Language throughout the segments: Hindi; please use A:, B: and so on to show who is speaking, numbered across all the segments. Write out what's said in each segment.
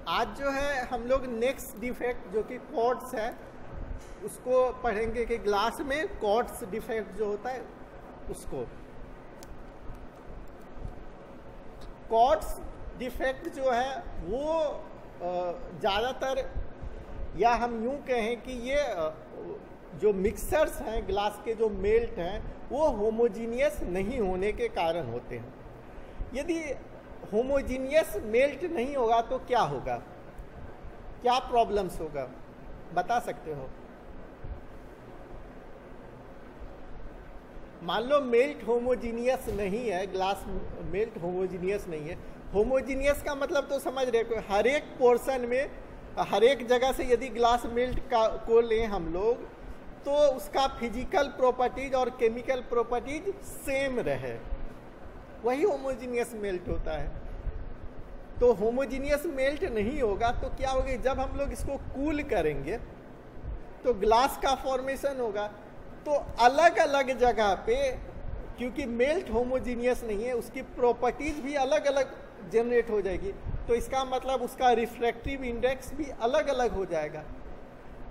A: आज जो है हम लोग नेक्स्ट डिफेक्ट जो कि क्वार्ट्स है उसको पढ़ेंगे कि ग्लास में क्वार्ट्स डिफेक्ट जो होता है उसको। क्वार्ट्स डिफेक्ट जो है वो ज़्यादातर, या हम यूं कहें कि ये जो मिक्सर्स हैं ग्लास के, जो मेल्ट हैं, वो होमोजीनियस नहीं होने के कारण होते हैं। यदि होमोजीनियस मेल्ट नहीं होगा तो क्या होगा, क्या प्रॉब्लम्स होगा, बता सकते हो? मान लो मेल्ट होमोजीनियस नहीं है, ग्लास मेल्ट होमोजीनियस नहीं है। होमोजीनियस का मतलब तो समझ रहे हो, हर एक पोर्शन में, हर एक जगह से यदि ग्लास मेल्ट को लें हम लोग, तो उसका फिजिकल प्रॉपर्टीज और केमिकल प्रॉपर्टीज सेम रहे, वही होमोजीनियस मेल्ट होता है। तो होमोजीनियस मेल्ट नहीं होगा तो क्या होगा, जब हम लोग इसको कूल करेंगे तो ग्लास का फॉर्मेशन होगा। तो अलग अलग जगह पे, क्योंकि मेल्ट होमोजीनियस नहीं है, उसकी प्रॉपर्टीज भी अलग अलग जनरेट हो जाएगी, तो इसका मतलब उसका रिफ्रैक्टिव इंडेक्स भी अलग अलग हो जाएगा।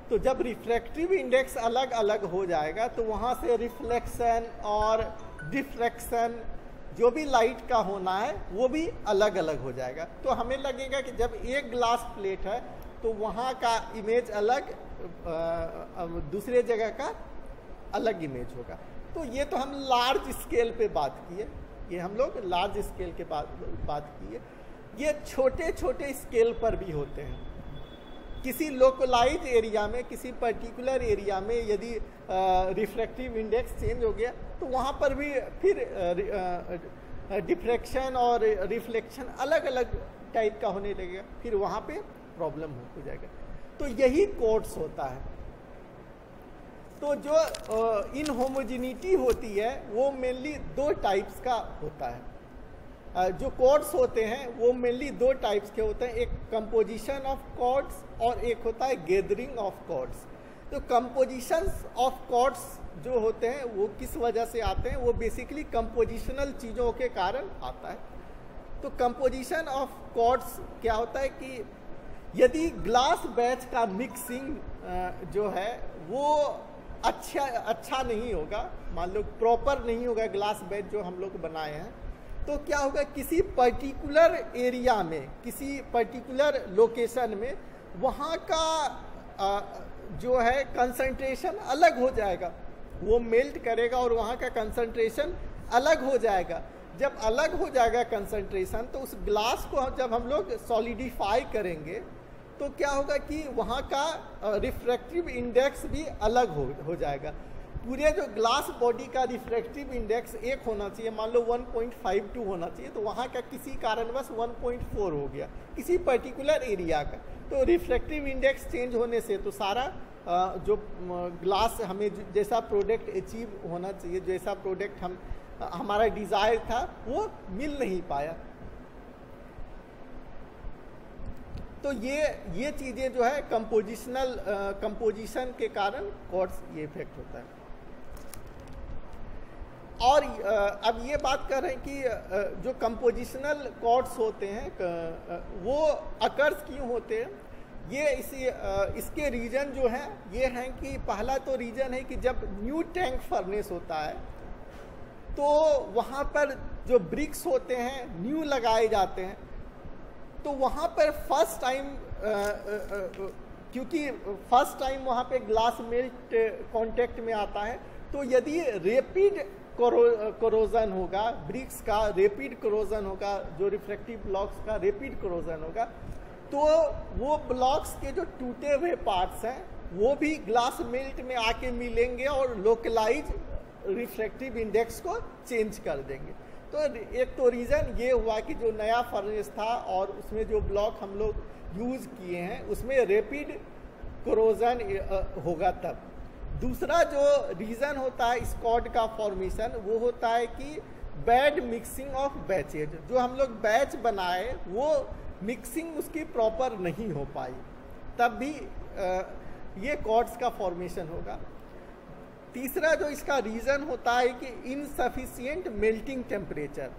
A: तो जब रिफ्रैक्टिव इंडेक्स अलग अलग हो जाएगा तो वहाँ से रिफ्लेक्शन और डिफ्रैक्शन, जो भी लाइट का होना है वो भी अलग अलग हो जाएगा। तो हमें लगेगा कि जब एक ग्लास प्लेट है तो वहाँ का इमेज अलग, दूसरे जगह का अलग इमेज होगा। तो ये तो हम लार्ज स्केल पे बात किए, ये हम लोग लार्ज स्केल के बात किए। ये छोटे छोटे स्केल पर भी होते हैं। किसी लोकलाइज एरिया में, किसी पर्टिकुलर एरिया में यदि रिफ्रैक्टिव इंडेक्स चेंज हो गया तो वहाँ पर भी फिर डिफ्रैक्शन और रिफ्लेक्शन अलग अलग टाइप का होने लगेगा, फिर वहाँ पे प्रॉब्लम हो जाएगा। तो यही क्वार्ट्स होता है। तो जो इनहोमोजेनिटी होती है वो मेनली दो टाइप्स का होता है। जो क्वार्ट्स होते हैं वो मेनली दो टाइप्स के होते हैं, एक कंपोजिशन ऑफ क्वार्ट्स और एक होता है गैदरिंग ऑफ क्वार्ट्स। तो कंपोजिशन ऑफ क्वार्ट्स जो होते हैं वो किस वजह से आते हैं, वो बेसिकली कंपोजिशनल चीज़ों के कारण आता है। तो कंपोजिशन ऑफ क्वार्ट्स क्या होता है कि यदि ग्लास बैच का मिक्सिंग जो है वो अच्छा नहीं होगा, मान लो प्रॉपर नहीं होगा ग्लास बैच जो हम लोग बनाए हैं, तो क्या होगा, किसी पर्टिकुलर एरिया में, किसी पर्टिकुलर लोकेशन में वहाँ का जो है कंसंट्रेशन अलग हो जाएगा, वो मेल्ट करेगा और वहाँ का कंसंट्रेशन अलग हो जाएगा। जब अलग हो जाएगा कंसंट्रेशन तो उस ग्लास को जब हम लोग सॉलिडिफाई करेंगे तो क्या होगा कि वहाँ का रिफ्रैक्टिव इंडेक्स भी अलग हो जाएगा। पूरे जो ग्लास बॉडी का रिफ्रैक्टिव इंडेक्स 1 होना चाहिए, मान लो 1.52 होना चाहिए, तो वहाँ का किसी कारणवश 1.4 हो गया किसी पर्टिकुलर एरिया का। तो रिफ्रैक्टिव इंडेक्स चेंज होने से तो सारा जो ग्लास हमें जैसा प्रोडक्ट अचीव होना चाहिए, जैसा प्रोडक्ट हमारा डिज़ायर था, वो मिल नहीं पाया। तो ये चीज़ें जो है कंपोजिशन के कारण क्वार्ट्स ये इफेक्ट होता है। और अब ये बात कर रहे हैं कि जो कंपोजिशनल क्वार्ट्स होते हैं वो अकर्स क्यों होते हैं। ये इसके रीजन जो है ये हैं कि पहला तो रीजन है कि जब न्यू टैंक फर्नेस होता है तो वहाँ पर जो ब्रिक्स होते हैं न्यू लगाए जाते हैं, तो वहाँ पर फर्स्ट टाइम क्योंकि फर्स्ट टाइम वहाँ पे ग्लास मेल्ट कांटेक्ट में आता है, तो यदि रेपिड कोरोजन होगा, ब्रिक्स का रेपिड कोरोजन होगा, जो रिफ्रैक्टिव ब्लॉक्स का रेपिड कोरोजन होगा, तो वो ब्लॉक्स के जो टूटे हुए पार्ट्स हैं वो भी ग्लास मेल्ट में आके मिलेंगे और लोकलाइज रिफ्रैक्टिव इंडेक्स को चेंज कर देंगे। तो एक तो रीज़न ये हुआ कि जो नया फर्नेस था और उसमें जो ब्लॉक हम लोग यूज़ किए हैं उसमें रेपिड कोरोजन होगा तब। दूसरा जो रीज़न होता है स्कॉट का फॉर्मेशन, वो होता है कि बैड मिक्सिंग ऑफ बैचेज। जो हम लोग बैच बनाए वो मिक्सिंग उसकी प्रॉपर नहीं हो पाई, तब भी ये क्वार्ट्स का फॉर्मेशन होगा। तीसरा जो इसका रीज़न होता है कि इनसफिशिएंट मेल्टिंग टेम्परेचर।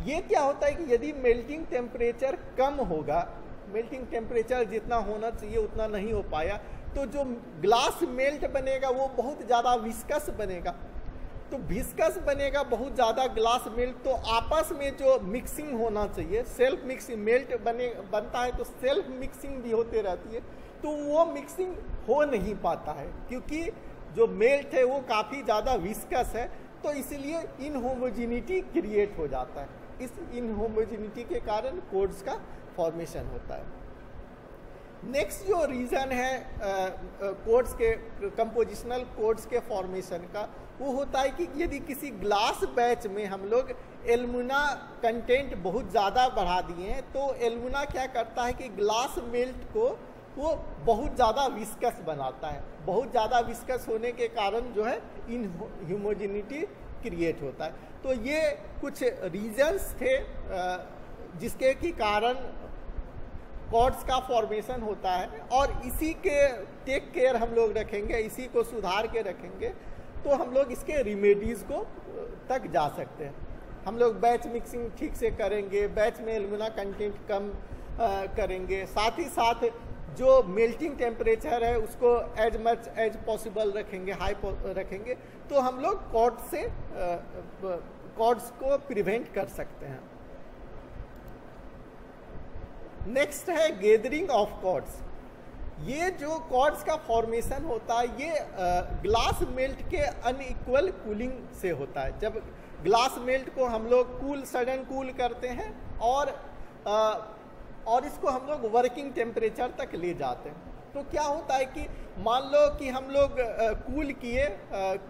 A: ये क्या होता है कि यदि मेल्टिंग टेम्परेचर कम होगा मेल्टिंग टेम्परेचर जितना होना चाहिए उतना नहीं हो पाया, तो जो ग्लास मेल्ट बनेगा वो बहुत ज़्यादा विस्कस बनेगा। तो विस्कस बनेगा बहुत ज़्यादा ग्लास मेल्ट, तो आपस में जो मिक्सिंग होना चाहिए, सेल्फ मिक्सिंग, मेल्ट बनता है तो सेल्फ मिक्सिंग भी होते रहती है, तो वो मिक्सिंग हो नहीं पाता है क्योंकि जो मेल्ट है वो काफ़ी ज़्यादा विस्कस है, तो इसलिए इनहोमोजिनिटी क्रिएट हो जाता है। इस इनहोमोजिनिटी के कारण कोड्स का फॉर्मेशन होता है। नेक्स्ट जो रीज़न है कोड्स के, कंपोजिशनल कोड्स के फॉर्मेशन का, वो होता है कि यदि किसी ग्लास बैच में हम लोग एल्युमिना कंटेंट बहुत ज़्यादा बढ़ा दिए हैं, तो एल्युमिना क्या करता है कि ग्लास मेल्ट को वो बहुत ज़्यादा विस्कस बनाता है। बहुत ज़्यादा विस्कस होने के कारण जो है इनहोमोजेनिटी क्रिएट होता है। तो ये कुछ रीजंस थे जिसके की कारण कॉर्ड्स का फॉर्मेशन होता है, और इसी के टेक केयर हम लोग रखेंगे, इसी को सुधार के रखेंगे तो हम लोग इसके रिमेडीज को तक जा सकते हैं। हम लोग बैच मिक्सिंग ठीक से करेंगे, बैच में एल्युमिना कंटेंट कम करेंगे, साथ ही साथ जो मेल्टिंग टेम्परेचर है उसको एज मच एज पॉसिबल रखेंगे, हाई रखेंगे, तो हम लोग कॉर्ड्स को प्रिवेंट कर सकते हैं। नेक्स्ट है गैदरिंग ऑफ कॉर्ड्स। ये जो कॉर्ड्स का फॉर्मेशन होता है ये ग्लास मेल्ट के अनइक्वल कूलिंग से होता है। जब ग्लास मेल्ट को हम लोग सडन कूल करते हैं और इसको हम लोग वर्किंग टेम्परेचर तक ले जाते हैं, तो क्या होता है कि मान लो कि हम लोग कूल किए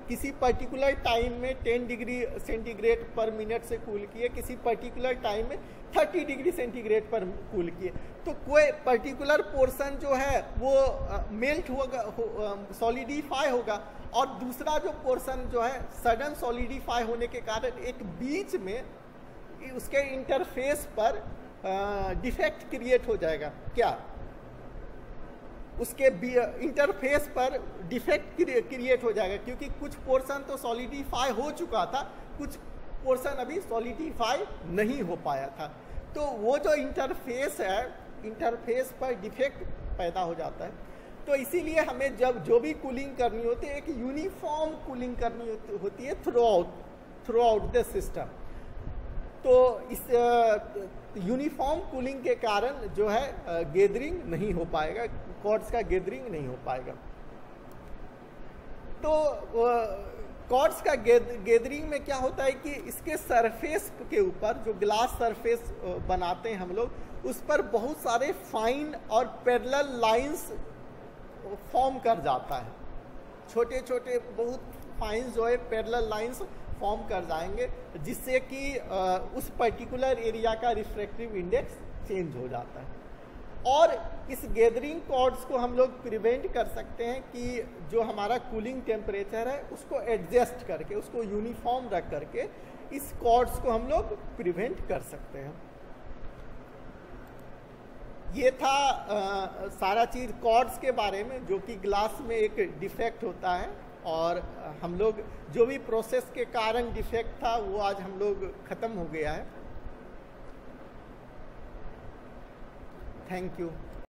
A: किसी पर्टिकुलर टाइम में 10 डिग्री सेंटीग्रेड पर मिनट से कूल किए, किसी पर्टिकुलर टाइम में 30 डिग्री सेंटीग्रेड पर कूल किए, तो कोई पर्टिकुलर पोर्शन जो है वो मेल्ट होगा, सॉलिडिफाई होगा, और दूसरा जो पोर्शन जो है सडन सॉलिडिफाई होने के कारण एक बीच में उसके इंटरफेस पर डिफेक्ट क्रिएट हो जाएगा। क्या उसके इंटरफेस पर डिफेक्ट क्रिएट हो जाएगा, क्योंकि कुछ पोर्शन तो सॉलिडिफाई हो चुका था, कुछ पोर्शन अभी सॉलिडिफाई नहीं हो पाया था, तो वो जो इंटरफेस है, इंटरफेस पर डिफेक्ट पैदा हो जाता है। तो इसीलिए हमें जब जो भी कूलिंग करनी होती है, एक यूनिफॉर्म कूलिंग करनी होती है थ्रू आउट द सिस्टम। तो इस यूनिफॉर्म कूलिंग के कारण जो है गैदरिंग नहीं हो पाएगा, कॉर्ड्स का गैदरिंग नहीं हो पाएगा। तो कॉर्ड्स का गैदरिंग में क्या होता है कि इसके सरफेस के ऊपर जो ग्लास सरफेस बनाते हैं हम लोग, उस पर बहुत सारे फाइन और पैरेलल लाइंस फॉर्म कर जाता है। छोटे छोटे बहुत फाइन जो है पैरेलल लाइंस फॉर्म कर जाएंगे, जिससे कि उस पर्टिकुलर एरिया का रिफ्रैक्टिव इंडेक्स चेंज हो जाता है। और इस गैदरिंग कॉर्ड्स को हम लोग प्रिवेंट कर सकते हैं कि जो हमारा कूलिंग टेम्परेचर है उसको एडजस्ट करके, उसको यूनिफॉर्म रख करके इस कॉर्ड्स को हम लोग प्रिवेंट कर सकते हैं। ये था सारा चीज़ कॉर्ड्स के बारे में, जो कि ग्लास में एक डिफेक्ट होता है, और हम लोग जो भी प्रोसेस के कारण डिफेक्ट था वो आज हम लोग ख़त्म हो गया है। Thank you.